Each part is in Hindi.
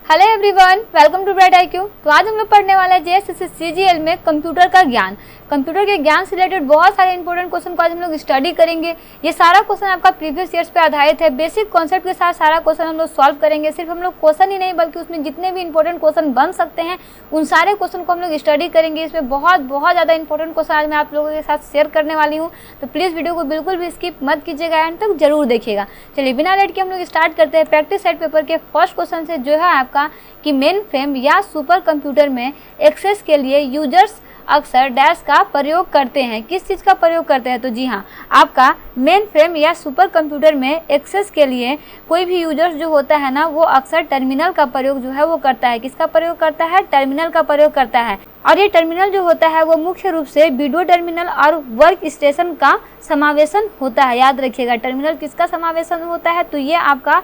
Hello everyone, welcome to bright IQ। तो आज हम लोग पढ़ने वाले हैं JSS CGL में कंप्यूटर का ज्ञान। कंप्यूटर के ज्ञान से रिलेटेड बहुत सारे इंपॉर्टेंट क्वेश्चन को आज हम लोग स्टडी करेंगे। ये सारा क्वेश्चन आपका प्रीवियस ईयर्स पे आधारित है। बेसिक कॉन्सेप्ट के साथ सारा क्वेश्चन हम लोग सॉल्व करेंगे। सिर्फ हम लोग क्वेश्चन ही नहीं बल्कि उसमें जितने भी इंपॉर्टेंट क्वेश्चन बन सकते हैं उन सारे क्वेश्चन को हम लोग स्टडी करेंगे। इसमें बहुत ज़्यादा इंपॉर्टेंट क्वेश्चन आज मैं आप लोगों के साथ शेयर करने वाली हूँ, तो प्लीज़ वीडियो को बिल्कुल भी स्किप मत कीजिएगा, एंड तक जरूर देखिएगा। चलिए बिना लेट के हम लोग स्टार्ट करते हैं प्रैक्टिस सेट पेपर के फर्स्ट क्वेश्चन से, जो है आपका कि मेन फ्रेम या सुपर कंप्यूटर में एक्सेस के लिए यूजर्स अक्सर डैश का प्रयोग करते हैं। किस चीज़ का प्रयोग करते हैं? तो जी हाँ, आपका मेन फ्रेम या सुपर कंप्यूटर में एक्सेस के लिए कोई भी यूजर्स जो होता है ना, वो अक्सर टर्मिनल का प्रयोग जो है वो करता है। किसका प्रयोग करता है? टर्मिनल का प्रयोग करता है। और ये टर्मिनल जो होता है वो मुख्य रूप से वीडियो टर्मिनल और वर्क स्टेशन का समावेशन होता है। याद रखिएगा, टर्मिनल किसका समावेशन होता है? तो ये आपका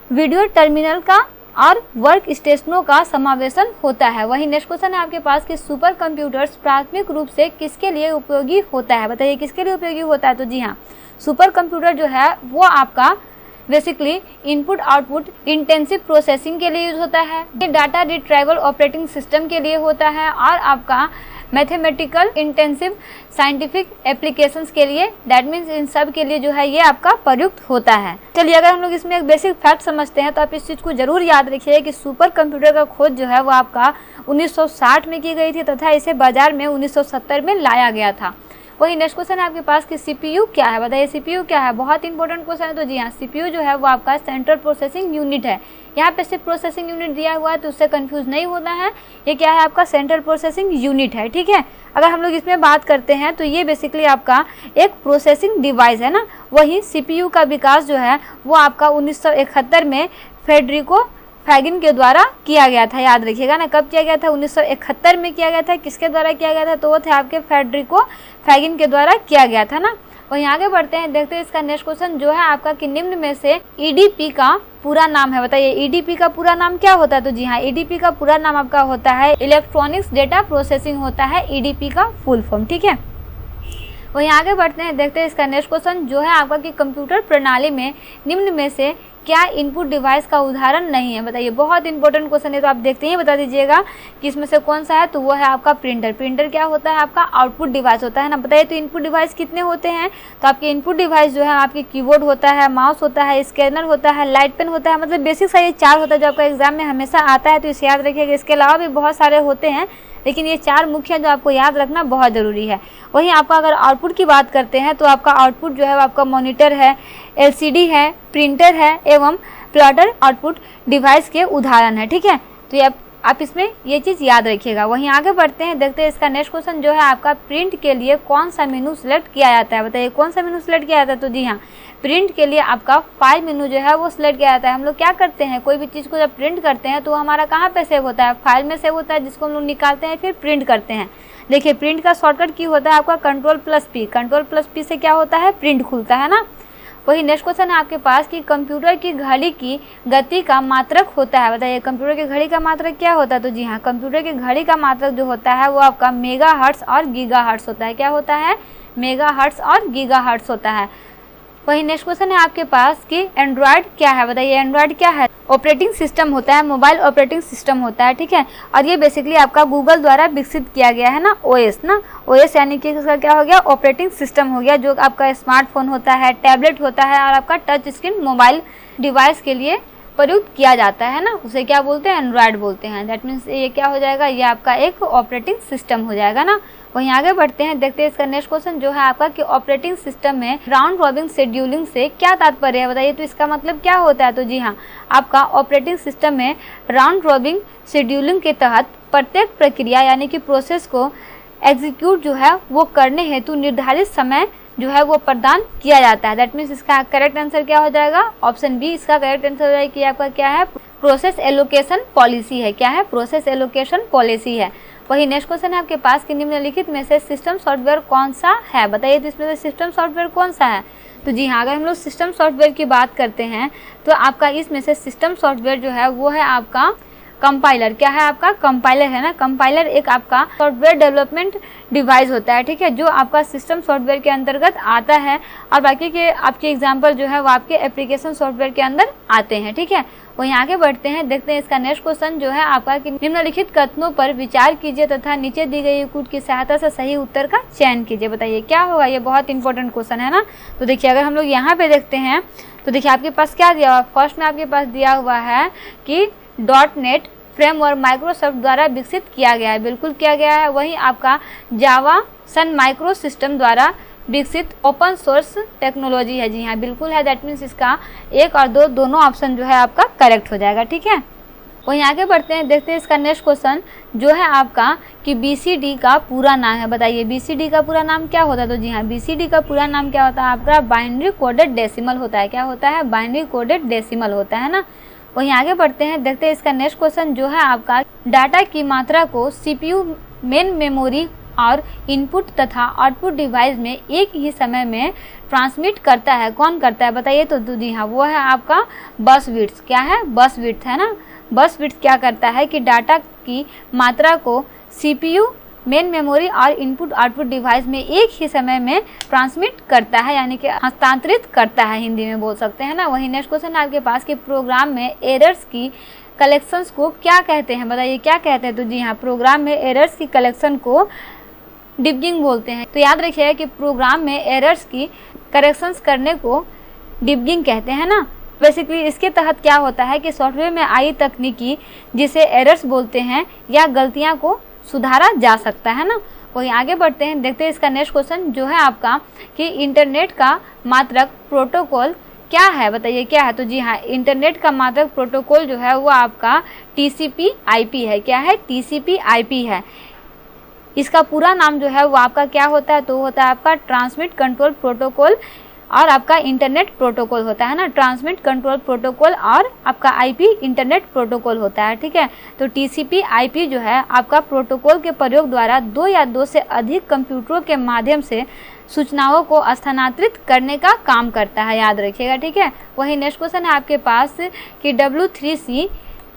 वीडियो टर्मिनल का और वर्क स्टेशनों का समावेशन होता है। वही नेक्स्ट क्वेश्चन है आपके पास कि सुपर कंप्यूटर्स प्राथमिक रूप से किसके लिए उपयोगी होता है? बताइए किसके लिए उपयोगी होता है? तो जी हाँ, सुपर कंप्यूटर जो है वो आपका basically input output intensive processing के लिए यूज होता है, डाटा रिट्रीवल ऑपरेटिंग सिस्टम के लिए होता है, और आपका मैथमेटिकल इंटेंसिव साइंटिफिक एप्लीकेशंस के लिए, दैट मीन्स इन सब के लिए जो है ये आपका प्रयुक्त होता है। चलिए अगर हम लोग इसमें एक बेसिक फैक्ट समझते हैं तो आप इस चीज़ को जरूर याद रखिए कि सुपर कंप्यूटर का खोज जो है वो आपका 1960 में की गई थी तथा इसे बाजार में 1970 में लाया गया था। वही नेक्स्ट क्वेश्चन है आपके पास कि CPU क्या है? बताइए CPU क्या है? बहुत इंपॉर्टेंट क्वेश्चन है। तो जी हाँ, CPU जो है वो आपका सेंट्रल प्रोसेसिंग यूनिट है। यहाँ पे सिर्फ प्रोसेसिंग यूनिट दिया हुआ है तो उससे कंफ्यूज नहीं होना है। ये क्या है? आपका सेंट्रल प्रोसेसिंग यूनिट है, ठीक है। अगर हम लोग इसमें बात करते हैं तो ये बेसिकली आपका एक प्रोसेसिंग डिवाइस है ना। वही CPU का विकास जो है वो आपका 1971 में फेडरिको फैगिन के द्वारा किया गया था। याद रखिएगा ना, कब किया गया था? 1971 में किया गया था। किसके द्वारा किया गया था? तो वो थे आपके फेडरिको फैगिन के द्वारा किया गया था ना। वहीं आगे बढ़ते हैं, देखते हैं इसका नेक्स्ट क्वेश्चन जो है आपका कि निम्न में से EDP का पूरा नाम है। बताइए EDP का पूरा नाम क्या होता है? तो जी हाँ, EDP का पूरा नाम आपका होता है इलेक्ट्रॉनिक्स डेटा प्रोसेसिंग होता है EDP का फुल फॉर्म, ठीक है। वहीं आगे बढ़ते हैं, देखते हैं इसका नेक्स्ट क्वेश्चन जो है आपका कि कंप्यूटर प्रणाली में निम्न में से क्या इनपुट डिवाइस का उदाहरण नहीं है? बताइए, बहुत इंपॉर्टेंट क्वेश्चन है, तो आप देखते ही बता दीजिएगा कि इसमें से कौन सा है। तो वो है आपका प्रिंटर। प्रिंटर क्या होता है? आपका आउटपुट डिवाइस होता है ना। बताइए तो इनपुट डिवाइस कितने होते हैं? तो आपके इनपुट डिवाइस जो है आपके कीबोर्ड होता है, माउस होता है, स्कैनर होता है, लाइट पेन होता है। मतलब बेसिक सा ये 4 होता है जो आपका एग्जाम में हमेशा आता है, तो इसे याद रखिएगा। इसके अलावा भी बहुत सारे होते हैं, लेकिन ये 4 मुख्य जो आपको याद रखना बहुत ज़रूरी है। वहीं आपका अगर आउटपुट की बात करते हैं तो आपका आउटपुट जो है वो आपका मॉनिटर है, LCD है, प्रिंटर है एवं प्लॉटर आउटपुट डिवाइस के उदाहरण है, ठीक है। तो ये आप इसमें ये चीज़ याद रखिएगा। वहीं आगे बढ़ते हैं, देखते हैं इसका नेक्स्ट क्वेश्चन जो है आपका प्रिंट के लिए कौन सा मेनू सेलेक्ट किया जाता है? बताइए कौन सा मेनू सेलेक्ट किया जाता है? तो जी हाँ, प्रिंट के लिए आपका फाइल मेनू जो है वो सिलेक्ट किया जाता है। हम लोग क्या करते हैं, कोई भी चीज़ को जब प्रिंट करते हैं तो हमारा कहाँ पे सेव होता है? फाइल में सेव होता है, जिसको हम लोग निकालते हैं फिर प्रिंट करते हैं। देखिए प्रिंट का शॉर्टकट की होता है आपका Ctrl+P। Ctrl+P से क्या होता है? प्रिंट खुलता है ना। वही नेक्स्ट क्वेश्चन है आपके पास कि कंप्यूटर की घड़ी की गति का मात्रक होता है। बताइए कंप्यूटर की घड़ी का मात्रक क्या होता है? तो जी हाँ, कंप्यूटर की घड़ी का मात्रक जो होता है वो आपका मेगाहर्ट्ज़ और गीगाहर्ट्ज़ होता है। क्या होता है? मेगाहर्ट्ज़ और गीगाहर्ट्ज़ होता है। वही नेक्स्ट क्वेश्चन है आपके पास कि एंड्रॉयड क्या है? बताइए एंड्रॉयड क्या है? ऑपरेटिंग सिस्टम होता है, मोबाइल ऑपरेटिंग सिस्टम होता है, ठीक है। और ये बेसिकली आपका गूगल द्वारा विकसित किया गया है ना, OS ना। OS यानी कि इसका क्या हो गया? ऑपरेटिंग सिस्टम हो गया, जो आपका स्मार्टफोन होता है, टैबलेट होता है और आपका टच स्क्रीन मोबाइल डिवाइस के लिए प्रयुक्त किया जाता है ना, उसे क्या बोलते हैं? एंड्रॉयड बोलते हैं। दैट मीन्स ये क्या हो जाएगा? ये आपका एक ऑपरेटिंग सिस्टम हो जाएगा ना। वहीं आगे बढ़ते हैं, देखते हैं इसका नेक्स्ट क्वेश्चन जो है आपका कि ऑपरेटिंग सिस्टम में राउंड रॉबिन शेड्यूलिंग से क्या तात्पर्य है? बताइए तो इसका मतलब क्या होता है? तो जी हाँ, आपका ऑपरेटिंग सिस्टम में राउंड रॉबिन शेड्यूलिंग के तहत प्रत्येक प्रक्रिया यानी कि प्रोसेस को एग्जीक्यूट जो है वो करने हेतु निर्धारित समय जो है वो प्रदान किया जाता है। दैट मीन्स इसका करेक्ट आंसर क्या हो जाएगा? ऑप्शन बी इसका करेक्ट आंसर हो जाएगा कि आपका क्या है? प्रोसेस एलोकेशन पॉलिसी है। क्या है? प्रोसेस एलोकेशन पॉलिसी है। वही नेक्स्ट क्वेश्चन है आपके पास कि निम्नलिखित में से सिस्टम सॉफ्टवेयर कौन सा है? बताइए तो इसमें से सिस्टम सॉफ्टवेयर कौन सा है? तो जी हाँ, अगर हम लोग सिस्टम सॉफ्टवेयर की बात करते हैं तो आपका इसमें से सिस्टम सॉफ्टवेयर जो है वो है आपका कंपाइलर। क्या है आपका? कंपाइलर है ना। कंपाइलर एक आपका सॉफ्टवेयर डेवलपमेंट डिवाइस होता है, ठीक है, जो आपका सिस्टम सॉफ्टवेयर के अंतर्गत आता है और बाकी के आपके एग्जाम्पल जो है वो आपके एप्लीकेशन सॉफ्टवेयर के अंदर आते हैं, ठीक है। वहीं आगे बढ़ते हैं, देखते हैं इसका नेक्स्ट क्वेश्चन जो है आपका कि निम्नलिखित कथनों पर विचार कीजिए तथा नीचे दी गई कूट की सहायता से सही उत्तर का चयन कीजिए। बताइए क्या होगा? ये बहुत इंपॉर्टेंट क्वेश्चन है ना। तो देखिए अगर हम लोग यहाँ पे देखते हैं तो देखिए आपके पास क्या दिया हुआ, फर्स्ट में आपके पास दिया हुआ है कि .NET फ्रेमवर्क माइक्रोसॉफ्ट द्वारा विकसित किया गया है, बिल्कुल किया गया है। वहीं आपका जावा सन माइक्रो सिस्टम द्वारा विकसित ओपन सोर्स टेक्नोलॉजी है। जी हाँ, बिल्कुल है। दैट मीन्स इसका 1 और 2 दोनों ऑप्शन जो है आपका करेक्ट हो जाएगा, ठीक है। वहीं आगे बढ़ते हैं, देखते हैं इसका नेक्स्ट क्वेश्चन जो है आपका कि BCD का पूरा नाम है। बताइए BCD का पूरा नाम क्या होता है? तो जी हाँ, BCD का पूरा नाम क्या होता है आपका? बाइनरी कोडेड डेसिमल होता है। क्या होता है? बाइनरी कोडेड डेसिमल होता है ना। वहीं आगे बढ़ते हैं, देखते हैं इसका नेक्स्ट क्वेश्चन जो है आपका डाटा की मात्रा को CPU मेन मेमोरी और इनपुट तथा आउटपुट डिवाइस में एक ही समय में ट्रांसमिट करता है। कौन करता है? बताइए। तो जी हाँ, वो है आपका बस विड्थ। क्या है? बस विड्थ है ना। बस विड्थ क्या करता है कि डाटा की मात्रा को CPU मेन मेमोरी और इनपुट आउटपुट डिवाइस में एक ही समय में ट्रांसमिट करता है, यानी कि हस्तांतरित करता है, हिंदी में बोल सकते हैं ना। वहीं नेक्स्ट क्वेश्चन आपके पास कि प्रोग्राम में एरर्स की कलेक्शंस को क्या कहते हैं? बताइए क्या कहते हैं? तो जी हाँ, प्रोग्राम में एरर्स की कलेक्शन को डिबगिंग बोलते हैं। तो याद रखिएगा कि प्रोग्राम में एरर्स की करेक्शंस करने को डिबगिंग कहते हैं ना। बेसिकली इसके तहत क्या होता है कि सॉफ्टवेयर में आई तकनीकी जिसे एरर्स बोलते हैं या गलतियां को सुधारा जा सकता है ना। वहीं आगे बढ़ते हैं, देखते हैं इसका नेक्स्ट क्वेश्चन जो है आपका कि इंटरनेट का मात्रक प्रोटोकॉल क्या है? बताइए क्या है? तो जी हाँ, इंटरनेट का मात्रक प्रोटोकॉल जो है वो आपका TCP/IP है। क्या है? TCP/IP है। इसका पूरा नाम जो है वो आपका क्या होता है? तो होता है आपका ट्रांसमिट कंट्रोल प्रोटोकॉल और आपका इंटरनेट प्रोटोकॉल होता है ना। ट्रांसमिट कंट्रोल प्रोटोकॉल और आपका IP इंटरनेट प्रोटोकॉल होता है, ठीक है। तो TCP/IP जो है आपका प्रोटोकॉल के प्रयोग द्वारा 2 या 2 से अधिक कंप्यूटरों के माध्यम से सूचनाओं को स्थानांतरित करने का काम करता है, याद रखिएगा, ठीक है। वही नेक्स्ट क्वेश्चन है आपके पास कि W3C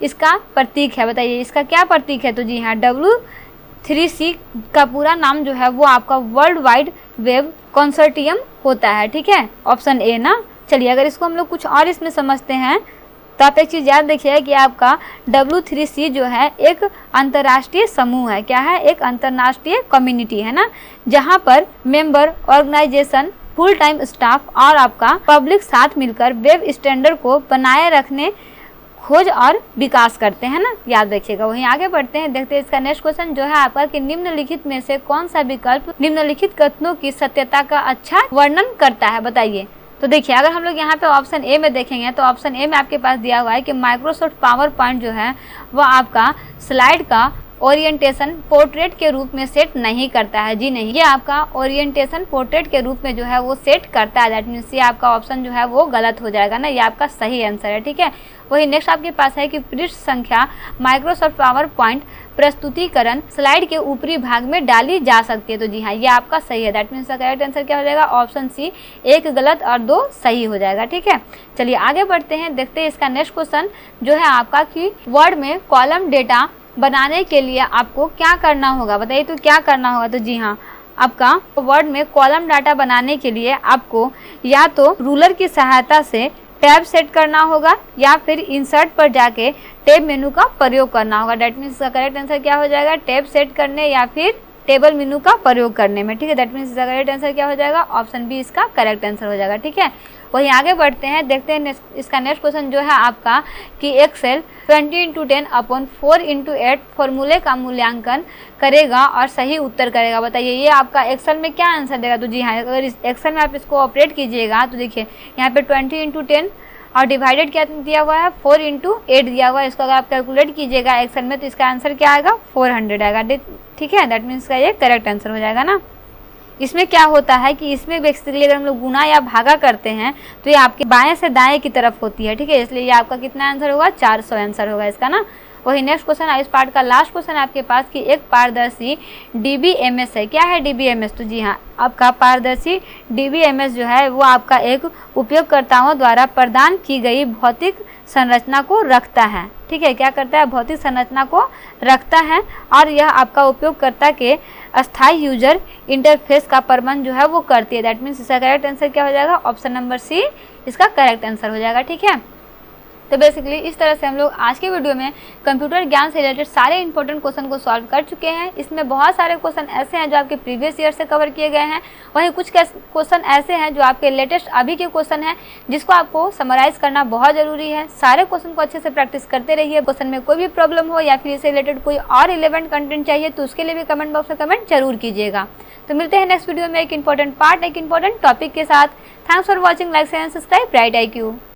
इसका प्रतीक है। बताइए इसका क्या प्रतीक है? तो जी हाँ, W3C का पूरा नाम जो है वो आपका वर्ल्ड वाइड वेब कंसोर्टियम होता है, ठीक है। ऑप्शन ए ना। चलिए अगर इसको हम लोग कुछ और इसमें समझते हैं तो आप एक चीज़ याद रखिए कि आपका W3C जो है एक अंतर्राष्ट्रीय समूह है। क्या है? एक अंतर्राष्ट्रीय कम्युनिटी है ना, जहाँ पर member organization, full time staff और आपका पब्लिक साथ मिलकर वेब स्टैंडर्ड को बनाए रखने, खोज और विकास करते हैं ना, याद रखिएगा। वहीं आगे बढ़ते हैं, देखते हैं इसका नेक्स्ट क्वेश्चन जो है आपका कि निम्नलिखित में से कौन सा विकल्प निम्नलिखित कथनों की सत्यता का अच्छा वर्णन करता है? बताइए। तो देखिए अगर हम लोग यहाँ पे ऑप्शन ए में देखेंगे तो ऑप्शन ए में आपके पास दिया हुआ है कि माइक्रोसॉफ्ट पावर पॉइंट जो है वह आपका स्लाइड का ओरिएंटेशन पोर्ट्रेट के रूप में सेट नहीं करता है। जी नहीं, ये आपका ओरिएंटेशन पोर्ट्रेट के रूप में जो है वो सेट करता है। दैट मीन्स ये आपका ऑप्शन जो है वो गलत हो जाएगा ना, ये आपका सही आंसर है, ठीक है। वही नेक्स्ट आपके पास है कि पृष्ठ संख्या माइक्रोसॉफ्ट पावर पॉइंट प्रस्तुतिकरण स्लाइड के ऊपरी भाग में डाली जा सकती है। तो जी हाँ, ये आपका सही है। दैट मीन्स करेक्ट आंसर क्या हो जाएगा? ऑप्शन सी, 1 गलत और 2 सही हो जाएगा, ठीक है। चलिए आगे बढ़ते हैं, देखते हैं इसका नेक्स्ट क्वेश्चन जो है आपका कि वर्ड में कॉलम डेटा बनाने के लिए आपको क्या करना होगा? बताइए तो क्या करना होगा? तो जी हाँ, आपका वर्ड में कॉलम डाटा बनाने के लिए आपको या तो रूलर की सहायता से टैब सेट करना होगा या फिर इंसर्ट पर जाके टैब मेनू का प्रयोग करना होगा। दैट मीन्स इसका करेक्ट आंसर क्या हो जाएगा? टैब सेट करने या फिर टेबल मेनू का प्रयोग करने में, ठीक है। दैट मीन्स इसका करेक्ट आंसर क्या हो जाएगा? ऑप्शन बी इसका करेक्ट आंसर हो जाएगा, ठीक है। वहीं आगे बढ़ते हैं, देखते हैं इसका नेक्स्ट क्वेश्चन जो है आपका कि एक्सेल 20x10/4x8 फॉर्मूले का मूल्यांकन करेगा और सही उत्तर करेगा। बताइए ये आपका एक्सेल में क्या आंसर देगा? तो जी हाँ, अगर इस एक्सेल में आप इसको ऑपरेट कीजिएगा तो देखिए यहाँ पे 20x10 और डिवाइडेड क्या दिया हुआ है? 4x8 दिया हुआ है। इसको अगर आप कैलकुलेट कीजिएगा एक्सेल में तो इसका आंसर क्या आएगा? 400 आएगा, ठीक है। दैट मीन्स का ये करेक्ट आंसर हो जाएगा ना। इसमें क्या होता है कि इसमें बेसिकली अगर हम लोग गुना या भागा करते हैं तो ये आपके बाएं से दाएं की तरफ होती है, ठीक है। इसलिए ये आपका कितना आंसर होगा? 400 आंसर होगा इसका ना। वही नेक्स्ट क्वेश्चन है, इस पार्ट का लास्ट क्वेश्चन आपके पास कि एक पारदर्शी DBMS है। क्या है DBMS? तो जी हाँ, आपका पारदर्शी DBMS जो है वो आपका एक उपयोगकर्ताओं द्वारा प्रदान की गई भौतिक संरचना को रखता है। ठीक है, क्या करता है? भौतिक संरचना को रखता है और यह आपका उपयोगकर्ता के अस्थायी यूजर इंटरफेस का प्रबंध जो है वो करती है। दैट मीन्स इसका करेक्ट आंसर क्या हो जाएगा? ऑप्शन नंबर सी इसका करेक्ट आंसर हो जाएगा। ठीक है, तो बेसिकली इस तरह से हम लोग आज के वीडियो में कंप्यूटर ज्ञान से रिलेटेड सारे इंपॉर्टेंट क्वेश्चन को सॉल्व कर चुके हैं। इसमें बहुत सारे क्वेश्चन ऐसे हैं जो आपके प्रीवियस ईयर से कवर किए गए हैं, वहीं कुछ क्वेश्चन ऐसे हैं जो आपके लेटेस्ट अभी के क्वेश्चन हैं जिसको आपको समराइज करना बहुत ज़रूरी है। सारे क्वेश्चन को अच्छे से प्रैक्टिस करते रहिए। क्वेश्चन में कोई भी प्रॉब्लम हो या फिर इससे रिलेटेड कोई और रिलेवेंट कंटेंट चाहिए तो उसके लिए भी कमेंट बॉक्स में कमेंट जरूर कीजिएगा। तो मिलते हैं नेक्स्ट वीडियो में एक इंपॉर्टेंट टॉपिक के साथ। Thanks for watching, like and subscribe bright IQ।